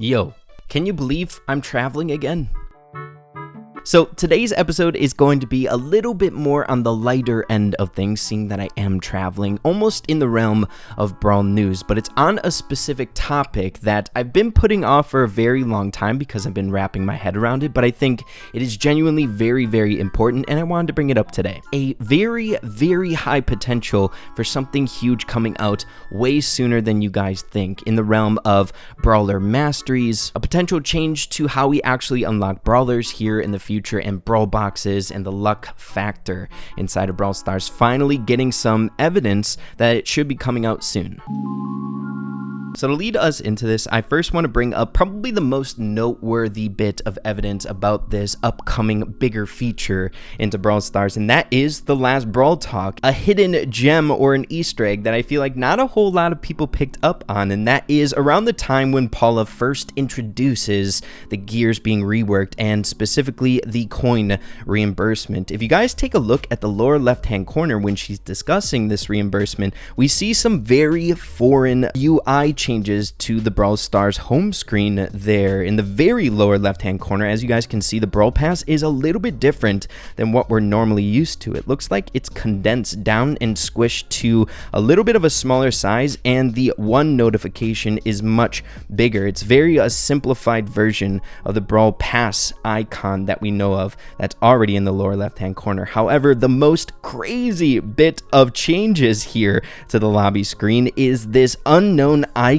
Yo, can you believe I'm traveling again? So today's episode is going to be a little bit more on the lighter end of things, seeing that I am traveling, almost in the realm of Brawl news, but it's on a specific topic that I've been putting off for a very long time because I've been wrapping my head around it, but I think it is genuinely very, very important, and I wanted to bring it up today. A very, very high potential for something huge coming out way sooner than you guys think in the realm of Brawler Masteries, a potential change to how we actually unlock Brawlers here in the future, and Brawl boxes and the luck factor inside of Brawl Stars finally getting some evidence that it should be coming out soon. So to lead us into this, I first want to bring up probably the most noteworthy bit of evidence about this upcoming bigger feature into Brawl Stars, and that is the last Brawl Talk, a hidden gem or an Easter egg that I feel like not a whole lot of people picked up on, and that is around the time when Paula first introduces the gears being reworked, and specifically the coin reimbursement. If you guys take a look at the lower left-hand corner when she's discussing this reimbursement, we see some very foreign UI changes to the Brawl Stars home screen there in the very lower left hand corner. As you guys can see, the Brawl Pass is a little bit different than what we're normally used to. It looks like it's condensed down and squished to a little bit of a smaller size, and the one notification is much bigger. It's a simplified version of the Brawl Pass icon that we know of that's already in the lower left hand corner. However, the most crazy bit of changes here to the lobby screen is this unknown icon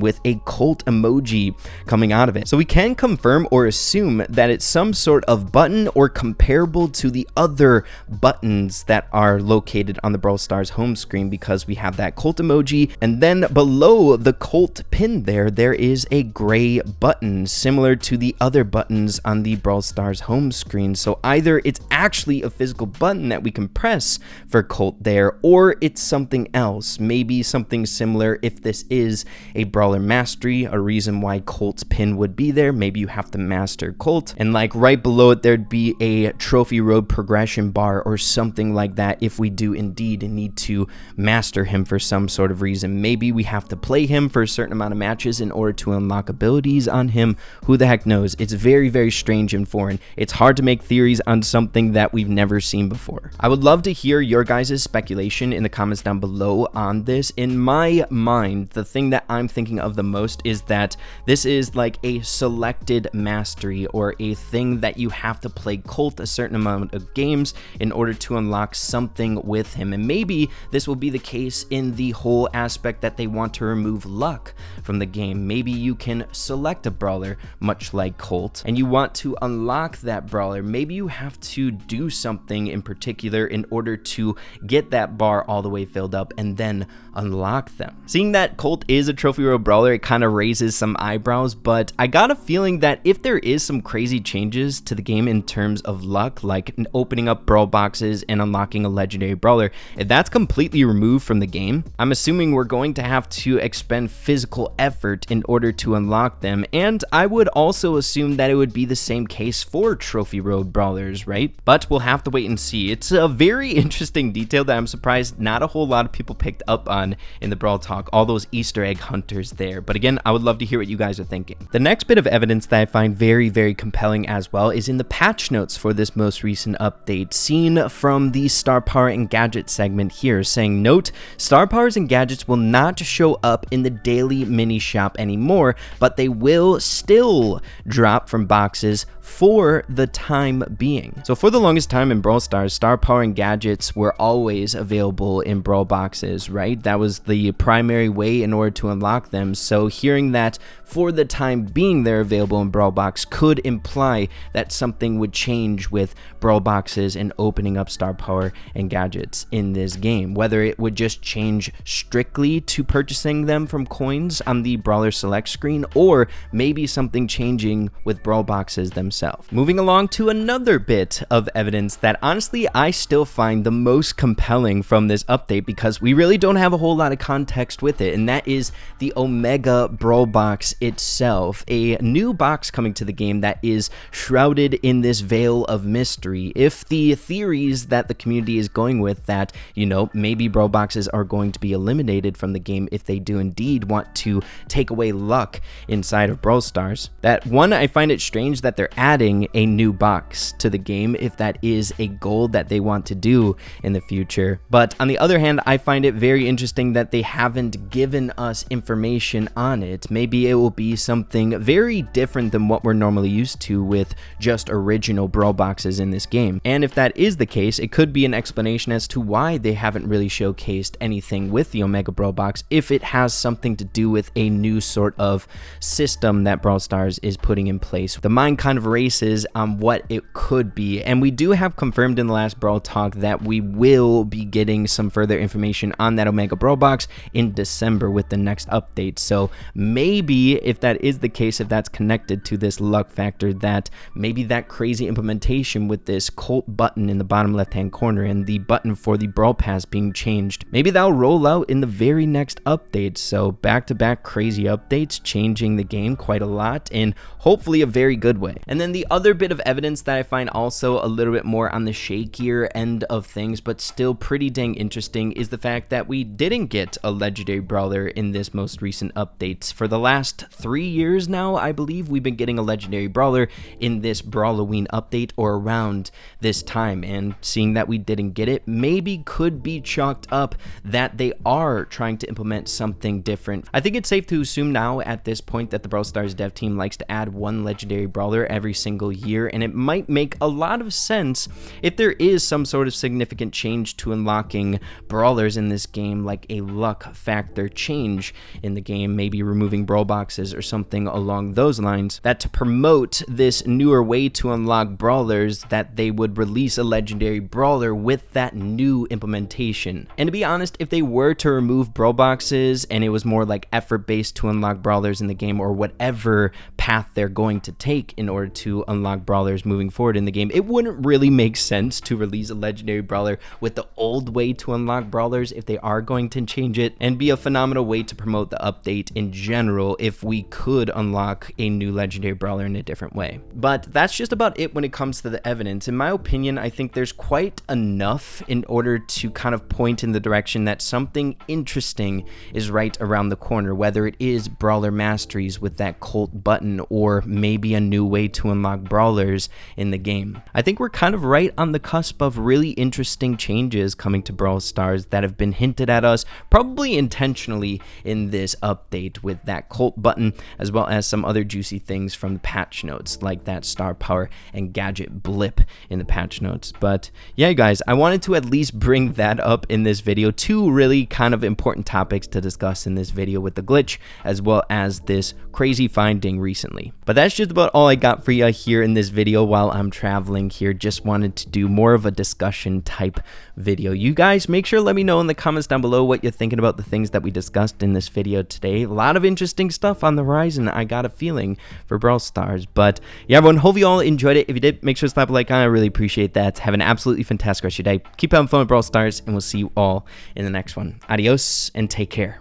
with a cult emoji coming out of it. So we can confirm or assume that it's some sort of button or comparable to the other buttons that are located on the Brawl Stars home screen, because we have that cult emoji, and then below the cult pin there is a gray button similar to the other buttons on the Brawl Stars home screen. So either it's actually a physical button that we can press for cult there, or it's something else, maybe something similar if this is a Brawler Mastery, a reason why Colt's pin would be there. Maybe you have to master Colt, and like right below it there'd be a trophy road progression bar or something like that if we do indeed need to master him for some sort of reason. Maybe we have to play him for a certain amount of matches in order to unlock abilities on him. Who the heck knows? It's very, very strange and foreign. It's hard to make theories on something that we've never seen before. I would love to hear your guys' speculation in the comments down below on this. In my mind, the thing that I'm thinking of the most is that this is like a selected mastery, or a thing that you have to play Colt a certain amount of games in order to unlock something with him. And maybe this will be the case in the whole aspect that they want to remove luck from the game. Maybe you can select a brawler much like Colt, and you want to unlock that brawler. Maybe you have to do something in particular in order to get that bar all the way filled up and then unlock them. Seeing that Colt is a trophy road brawler, it kind of raises some eyebrows, but I got a feeling that if there is some crazy changes to the game in terms of luck, like opening up brawl boxes and unlocking a legendary brawler, if that's completely removed from the game, I'm assuming we're going to have to expend physical effort in order to unlock them, and I would also assume that it would be the same case for trophy road brawlers, right? But we'll have to wait and see. It's a very interesting detail that I'm surprised not a whole lot of people picked up on in the Brawl Talk, all those Easter egg hunters there. But again, I would love to hear what you guys are thinking. The next bit of evidence that I find very, very compelling as well is in the patch notes for this most recent update, seen from the Star Power and Gadget segment here, saying, note, Star Powers and Gadgets will not show up in the daily mini shop anymore, but they will still drop from boxes for the time being. So for the longest time in Brawl Stars, Star Power and Gadgets were always available in Brawl boxes, right? That was the primary way in order to unlock them. So hearing that for the time being they're available in Brawl Box could imply that something would change with Brawl boxes and opening up Star Power and Gadgets in this game. Whether it would just change strictly to purchasing them from coins on the Brawler Select screen, or maybe something changing with Brawl boxes themselves. himself. Moving along to another bit of evidence that honestly I still find the most compelling from this update, because we really don't have a whole lot of context with it, and that is the Omega Brawl box itself, a new box coming to the game that is shrouded in this veil of mystery. If the theories that the community is going with, that, you know, maybe Brawl boxes are going to be eliminated from the game if they do indeed want to take away luck inside of Brawl Stars, that one, I find it strange that they're adding a new box to the game if that is a goal that they want to do in the future. But on the other hand, I find it very interesting that they haven't given us information on it. Maybe it will be something very different than what we're normally used to with just original Brawl boxes in this game. And if that is the case, it could be an explanation as to why they haven't really showcased anything with the Omega Brawl box, if it has something to do with a new sort of system that Brawl Stars is putting in place. The mind kind of races on what it could be, and we do have confirmed in the last Brawl talk that we will be getting some further information on that Omega Brawl box in December with the next update. So maybe if that is the case, if that's connected to this luck factor, that maybe that crazy implementation with this Colt button in the bottom left hand corner and the button for the Brawl Pass being changed, maybe that'll roll out in the very next update. So back-to-back crazy updates, changing the game quite a lot in hopefully a very good way. And then the other bit of evidence that I find also a little bit more on the shakier end of things, but still pretty dang interesting, is the fact that we didn't get a legendary brawler in this most recent updates. For the last 3 years now, I believe we've been getting a legendary brawler in this Brawloween update or around this time, and seeing that we didn't get it maybe could be chalked up that they are trying to implement something different. I think it's safe to assume now at this point that the Brawl Stars dev team likes to add one legendary brawler every single year, and it might make a lot of sense if there is some sort of significant change to unlocking brawlers in this game, like a luck factor change in the game, maybe removing brawl boxes or something along those lines, that to promote this newer way to unlock brawlers, that they would release a legendary brawler with that new implementation. And to be honest, if they were to remove brawl boxes and it was more like effort based to unlock brawlers in the game, or whatever path they're going to take in order to unlock brawlers moving forward in the game, it wouldn't really make sense to release a legendary brawler with the old way to unlock brawlers if they are going to change it, and be a phenomenal way to promote the update in general if we could unlock a new legendary brawler in a different way. But that's just about it when it comes to the evidence. In my opinion, I think there's quite enough in order to kind of point in the direction that something interesting is right around the corner, whether it is Brawler Masteries with that Colt button, or maybe a new way to unlock brawlers in the game. I think we're kind of right on the cusp of really interesting changes coming to Brawl Stars that have been hinted at us, probably intentionally, in this update with that Colt button, as well as some other juicy things from the patch notes, like that star power and gadget blip in the patch notes. But yeah, guys, I wanted to at least bring that up in this video. Two really kind of important topics to discuss in this video, with the glitch as well as this crazy finding recently. But that's just about all I got for you here in this video while I'm traveling here. Just wanted to do more of a discussion type video. You guys, make sure to let me know in the comments down below what you're thinking about the things that we discussed in this video today. A lot of interesting stuff on the horizon, I got a feeling, for Brawl Stars. But yeah, everyone, hope you all enjoyed it. If you did, make sure to slap a like on it. I really appreciate that. Have an absolutely fantastic rest of your day. Keep having fun with Brawl Stars, and we'll see you all in the next one. Adios, and take care.